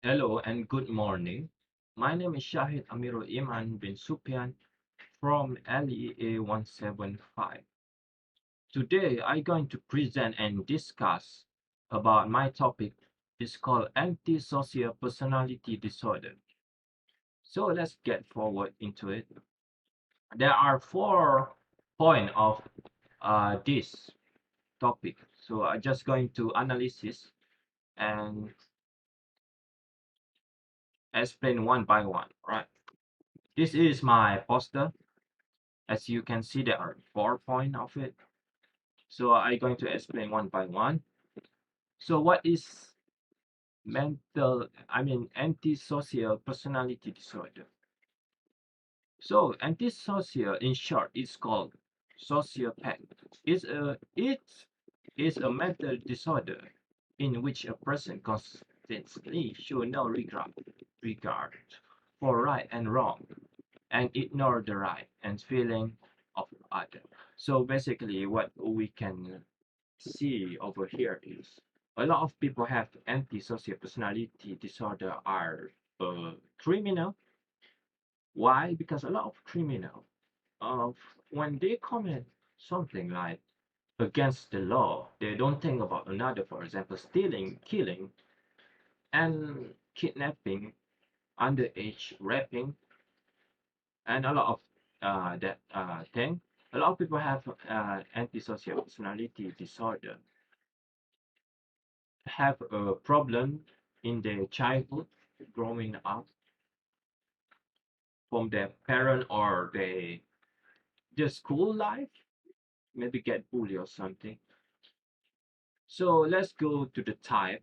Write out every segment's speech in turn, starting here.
Hello and good morning. My name is Shahid Amirul Iman bin Sufyan from LEA 175. Today I'm going to present and discuss about my topic is called antisocial personality disorder. So let's get forward into it. There are 4 points of this topic. So I'm just going to analyze this and explain one by one, right? This is my poster. As you can see, there are 4 points of it. So I'm going to explain one by one. So what is antisocial personality disorder? So antisocial, in short, is called sociopath. It is a mental disorder in which a person constantly show no regard for right and wrong, and ignore the right and feeling of other. So basically, what we can see over here is a lot of people have antisocial personality disorder are criminal. Why? Because a lot of criminal, uh, when they commit something like against the law, they don't think about another. For example, stealing, killing, and kidnapping, underage raping, and a lot of that thing. A lot of people have antisocial personality disorder, have a problem in their childhood, growing up from their parent or their school life, maybe get bullied or something. So let's go to the type.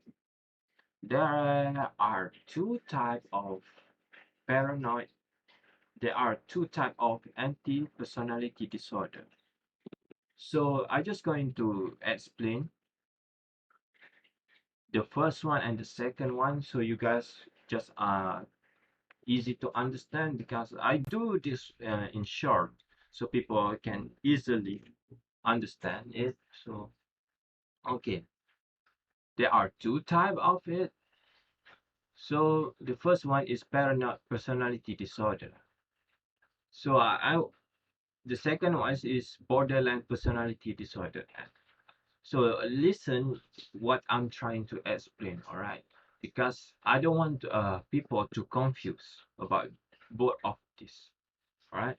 There are two type of paranoid. There are two type of anti-personality disorder. So I'm just going to explain the first one and the second one, so you guys just easy to understand, because I do this in short so people can easily understand it. So okay, there are two type of it. So the first one is paranoid personality disorder. So the second one is borderline personality disorder. So listen what I'm trying to explain, all right? Because I don't want people to confuse about both of this, all right?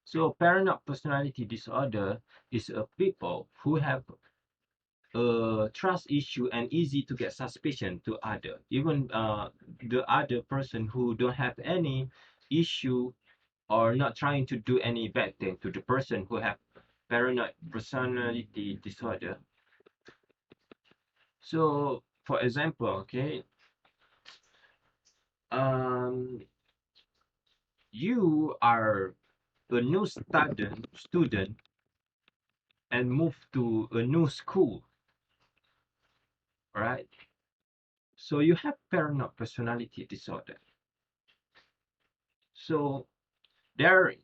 So paranoid personality disorder is a people who have a trust issue and easy to get suspicion to other, even the other person who don't have any issue or not trying to do any bad thing to the person who have paranoid personality disorder. So for example, okay, um, you are a new student and move to a new school, right? So you have paranoid personality disorder. So there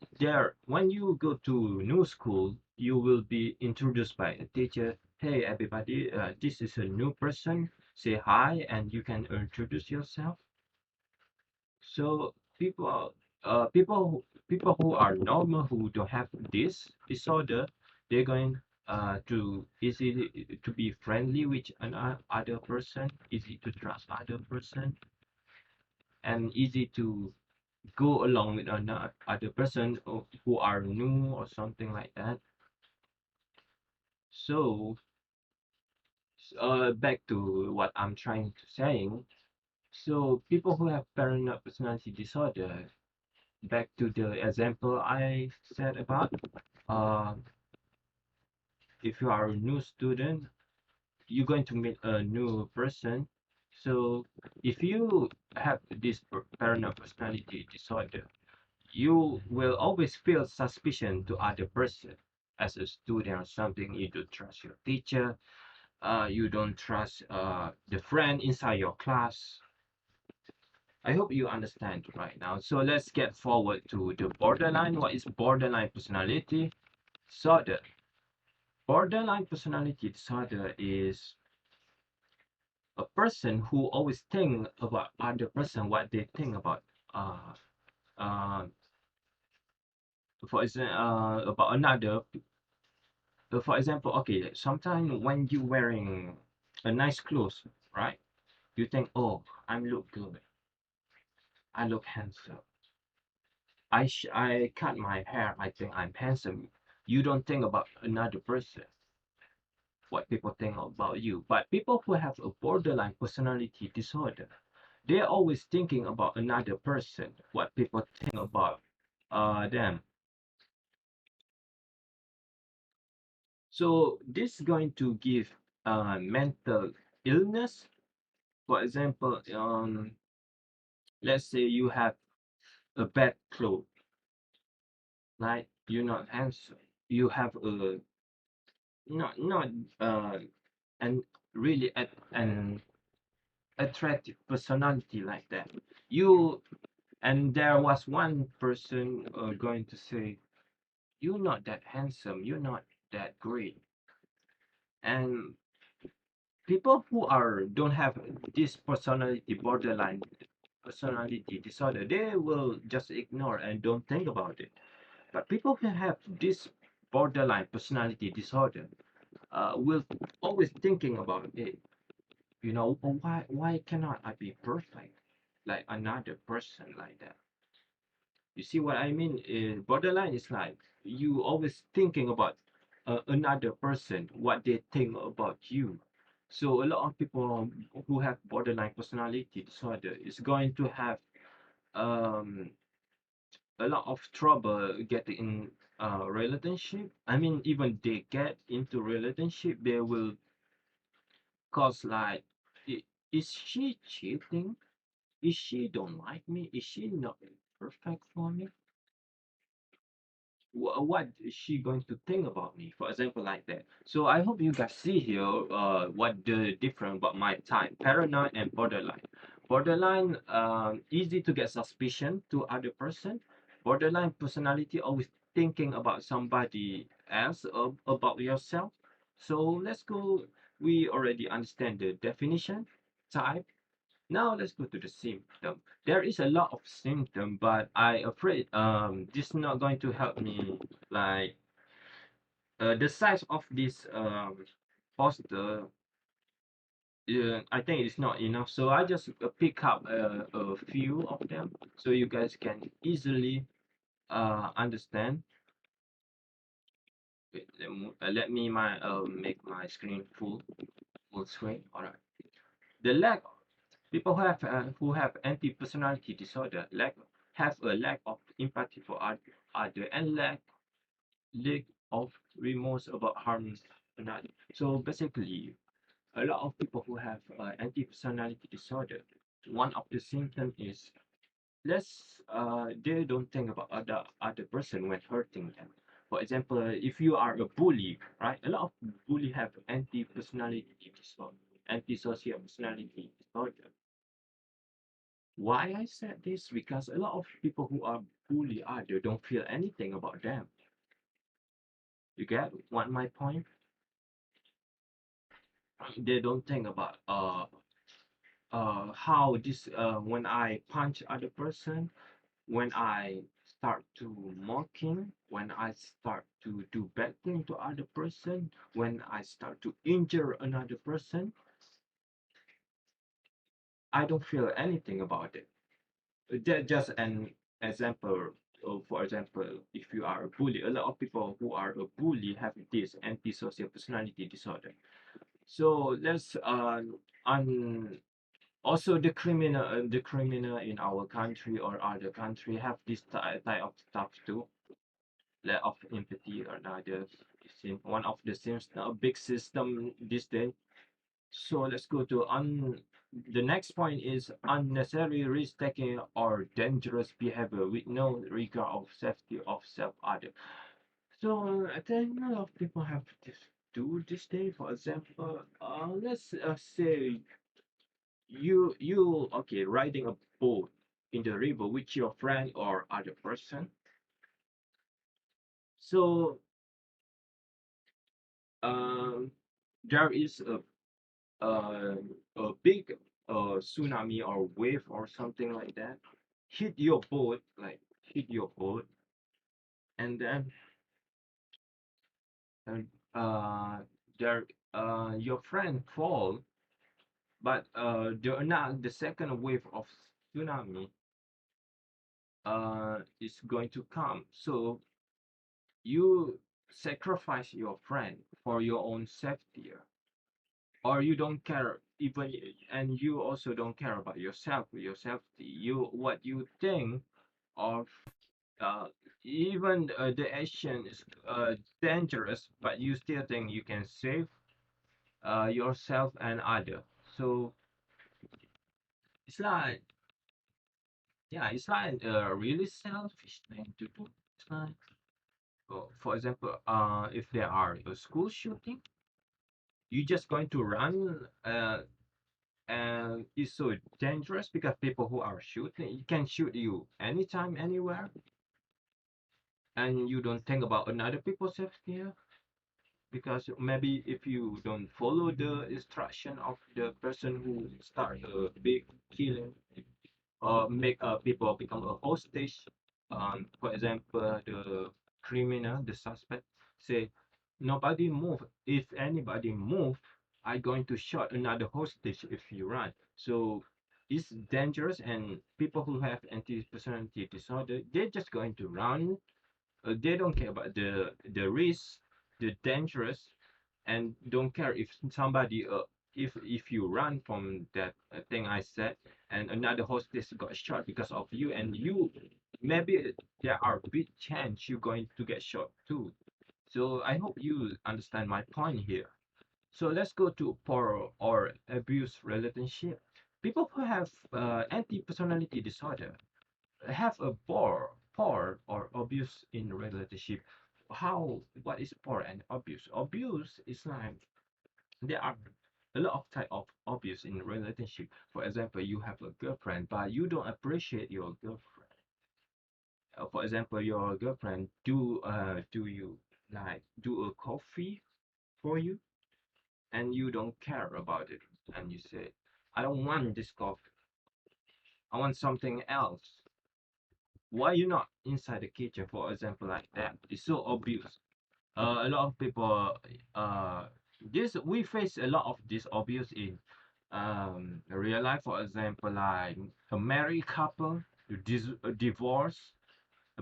when you go to new school, you will be introduced by a teacher. Hey everybody, this is a new person. Say hi, and you can introduce yourself. So people who are normal, who don't have this disorder, they're going to easy to be friendly with other person, easy to trust other person, and easy to go along with another other person who are new or something like that. So back to what I'm trying to saying. So people who have paranoid personality disorder, back to the example I said about, uh, if you are a new student, you're going to meet a new person. So if you have this paranoid personality disorder, you will always feel suspicion to other person. As a student or something, you don't trust your teacher, you don't trust the friend inside your class. I hope you understand right now. So let's get forward to the borderline. What is borderline personality disorder? Borderline personality disorder is A person who always think about other person, what they think about, uh, uh, for example, about another. For example, okay, sometimes when you wearing a nice clothes, right? You think, oh, I look good, I look handsome. I cut my hair, I think I'm handsome. You don't think about another person, what people think about you. But people who have a borderline personality disorder, they're always thinking about another person, what people think about them. So this is going to give mental illness. For example, let's say you have a bad clothes, right? You're not handsome. You have a not uh and really an attractive personality like that. You and there was one person going to say, "You're not that handsome. You're not that great." And people who are don't have this personality borderline personality disorder, they will just ignore and don't think about it. But people who have this borderline personality disorder will always thinking about it. You know, "Oh, why cannot I be perfect like another person like that?" You see what I mean? Borderline is like you always thinking about another person, what they think about you. So a lot of people who have borderline personality disorder is going to have um, a lot of trouble getting in relationship. I mean, even they get into relationship, they will cause like, is she cheating? Is she don't like me? Is she not perfect for me? What is she going to think about me? For example, like that. So I hope you guys see here what the difference about my type, paranoid and borderline. Borderline, easy to get suspicion to other person. Borderline personality always thinking about somebody else about yourself. So let's go. We already understand the definition, type. Now let's go to the symptom. There is a lot of symptom, but I afraid this is not going to help me. Like the size of this poster, I think it's not enough. So I just pick up a few of them so you guys can easily understand. Wait, let me make my screen full screen. All right. The lack People who have anti-personality disorder have a lack of empathy for other and lack of remorse about harming another. So basically, a lot of people who have anti-personality disorder, one of the symptoms is less they don't think about other person when hurting them. For example, if you are a bully, right? A lot of bully have anti-personality disorder, antisocial personality disorder. Why I said this? Because a lot of people who are bully other don't feel anything about them. You get what my point? They don't think about how this when I punch other person, when I start to mocking, when I start to do bad thing to other person, when I start to injure another person, I don't feel anything about it. Just an example. For example, if you are a bully, a lot of people who are a bully have this antisocial personality disorder. So let's on also the criminal in our country or other country have this type of stuff too. Lack of empathy or another one of the systems, a big system this day. So let's go to the next point is unnecessary risk taking or dangerous behavior with no regard of safety of self other. So I think a lot of people have this do this day. For example, let's say you okay riding a boat in the river with your friend or other person. So um there is uh, a big tsunami or wave or something like that hit your boat, like hit your boat, and then uh, uh, there your friend fall, but the second wave of tsunami is going to come. So you sacrifice your friend for your own safety, or you don't care even, and you also don't care about yourself, your safety. You what you think of uh, even the action is dangerous, but you still think you can save yourself and other. So it's like, yeah, it's like a really selfish thing to do. It's like, for example, if there are a school shooting, you just going to run, and it's so dangerous because people who are shooting can shoot you anytime, anywhere, and you don't think about another people's safety, because maybe if you don't follow the instruction of the person who start a big killing, or make people become a hostage. For example, the criminal, the suspect, say, nobody move. If anybody move, I going to shot another hostage if you run. So it's dangerous, and people who have anti-personality disorder, they're just going to run. They don't care about the risk, the dangerous, and don't care if somebody if you run from that thing I said, and another hostess got shot because of you, and you maybe there are big chance you're going to get shot too. So I hope you understand my point here. So let's go to poor or abuse relationship. People who have anti-personality disorder have a poor or abuse in relationship. How, what is poor and abuse? Abuse is like, there are a lot of type of abuse in relationship. For example, you have a girlfriend, but you don't appreciate your girlfriend. For example, your girlfriend do you like do a coffee for you, and you don't care about it, and you say, I don't want this coffee, I want something else. Why you not inside the kitchen, for example, like that? It's so obvious. A lot of people, this we face a lot of this abuse in real life. For example, like a married couple divorce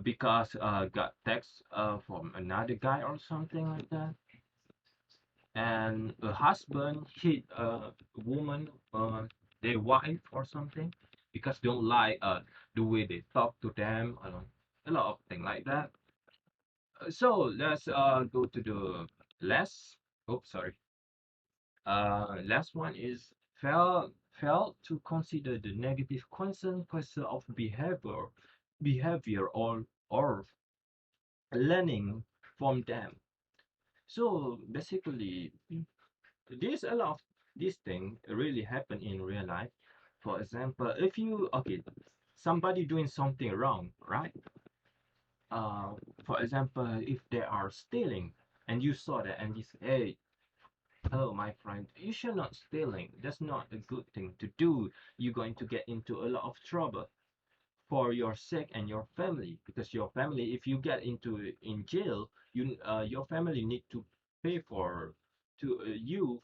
because got text from another guy or something like that, and a husband hit a woman, their wife or something, because don't like the way they talk to them, a lot of things like that. So let's go to the last. Oops, sorry. Last one is fail to consider the negative consequences of behavior or learning from them. So basically, there's a lot of these things really happen in real life. For example, if you okay, somebody doing something wrong, right? Uh, for example, if they are stealing, and you saw that, and you say, hey, hello, my friend, you should not stealing. That's not a good thing to do. You're going to get into a lot of trouble for your sake and your family, because your family, if you get into in jail, your family need to pay for to you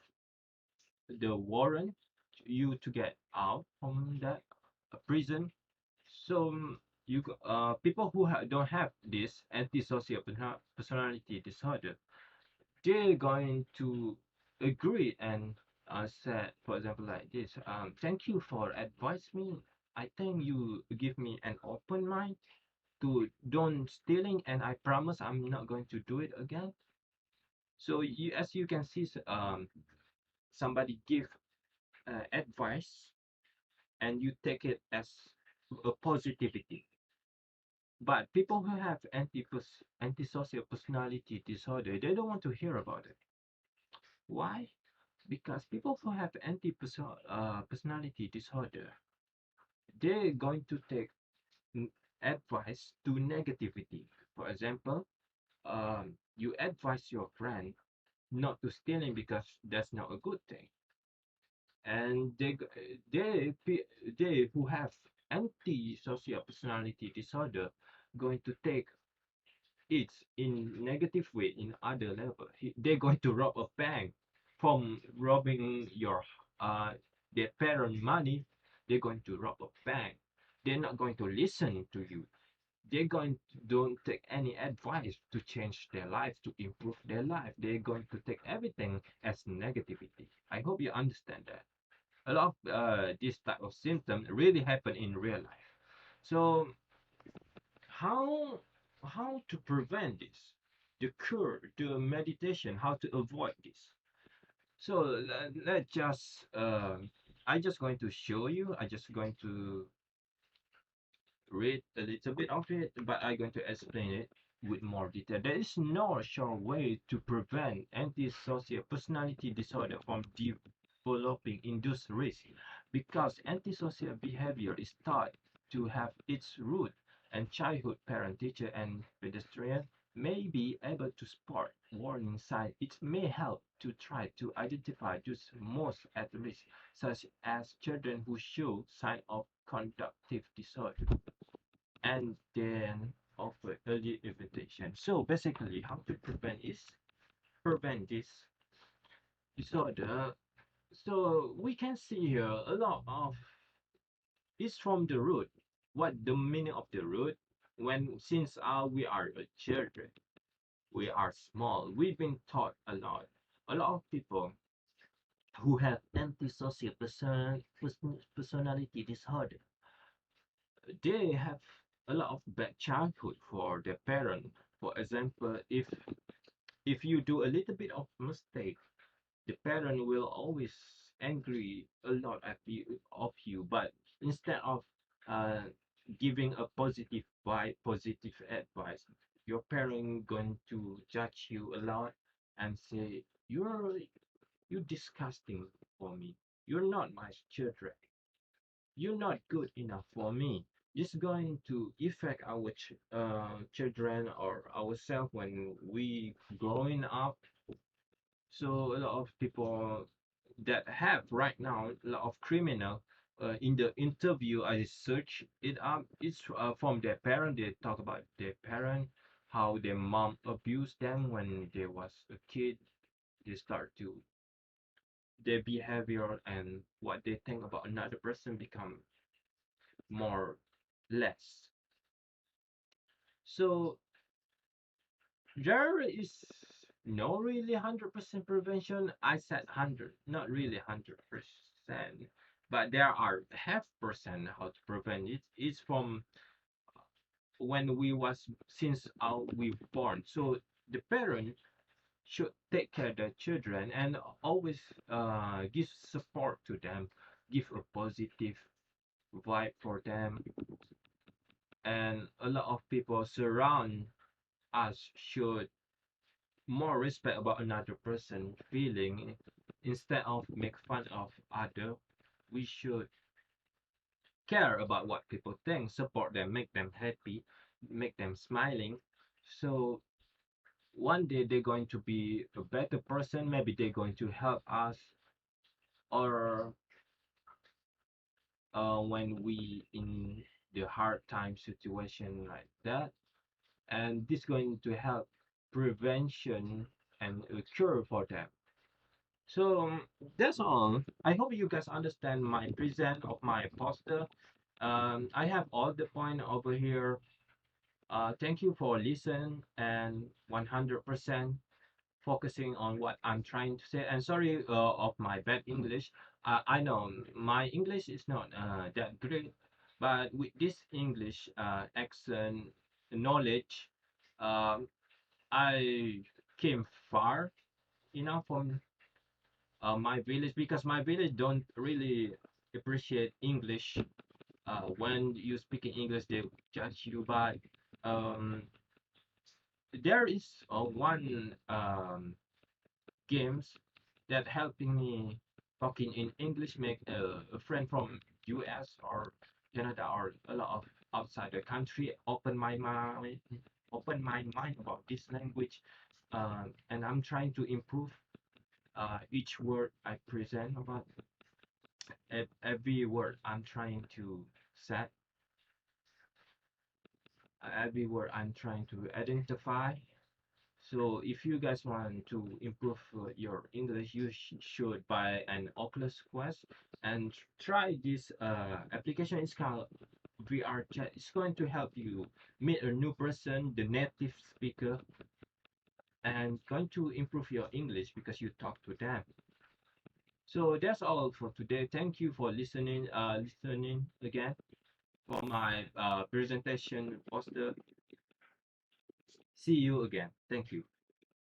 the warrant you to get out from that prison. So people who don't have this antisocial personality disorder, they're going to agree and said, for example, like this, thank you for advice me. I think you give me an open mind to don't stealing, and I promise I'm not going to do it again. So you, as you can see, somebody give advice, and you take it as a positivity. But people who have antisocial personality disorder, they don't want to hear about it. Why? Because people who have personality disorder, they're going to take advice to negativity. For example, you advise your friend not to stealing because that's not a good thing. and they they who have antisocial personality disorder going to take it in negative way in other level. They're going to rob a bank from robbing your uh their parent money. They're going to rob a bank. They're not going to listen to you. They're going to don't take any advice to change their life, to improve their life. They're going to take everything as negativity. I hope you understand that. A lot of this type of symptom really happen in real life. So how how to prevent this? The cure, the meditation, how to avoid this? So let's just I just going to show you. I just going to read a little bit of it, but I'm going to explain it with more detail. There is no sure way to prevent antisocial personality disorder from developing induced risk because antisocial behavior is thought to have its root and childhood parent, teacher, and pedestrian may be able to spot warning signs. It may help to try to identify those most at risk, such as children who show signs of conductive disorder and then offer early invitation. So basically, how to prevent this disorder. So we can see here a lot of it's from the root. What the meaning of the root? When since we are a children, we are small. We've been taught a lot. A lot of people who have antisocial personality disorder, they have a lot of bad childhood for their parent. For example, if you do a little bit of mistake, the parent will always angry a lot at you. But instead of uh, giving a positive vibe, positive advice, your parent going to judge you a lot and say you're disgusting for me. You're not my children. You're not good enough for me. It's going to affect our children or ourselves when we growing up. So a lot of people that have right now a lot of criminal in the interview I search it up. It's from their parent. They talk about their parent, how their mom abused them when they was a kid. They start to their behavior and what they think about another person become more less. So there is no really 100% prevention. I said 100, not really 100%, but there are half percent how to prevent it. It's from when we was since we born. So the parent should take care of the children and always give support to them, give a positive vibe for them, and a lot of people surround us should more respect about another person feeling instead of make fun of other. We should care about what people think, support them, make them happy, make them smiling. So one day they're going to be a better person. Maybe they're going to help us, or when we in the hard time situation like that, and this going to help prevention and a cure for them. So that's all. I hope you guys understand my present of my poster. I have all the point over here. Thank you for listening and 100% focusing on what I'm trying to say. And sorry of my bad English. I know my English is not that great, but with this English accent knowledge, um, I came far, from my village because my village don't really appreciate English. When you speak in English, they judge you. But um, there is one games that helping me talking in English make a friend from US or Canada or a lot of outside the country open my mind about this language, and I'm trying to improve each word I present about. every word I'm trying to say, every word I'm trying to identify. So if you guys want to improve your English, you should buy an Oculus Quest and try this application. It's called VR chat. It's going to help you meet a new person, the native speaker, and going to improve your English because you talk to them. So that's all for today. Thank you for listening again for my presentation poster. See you again. Thank you.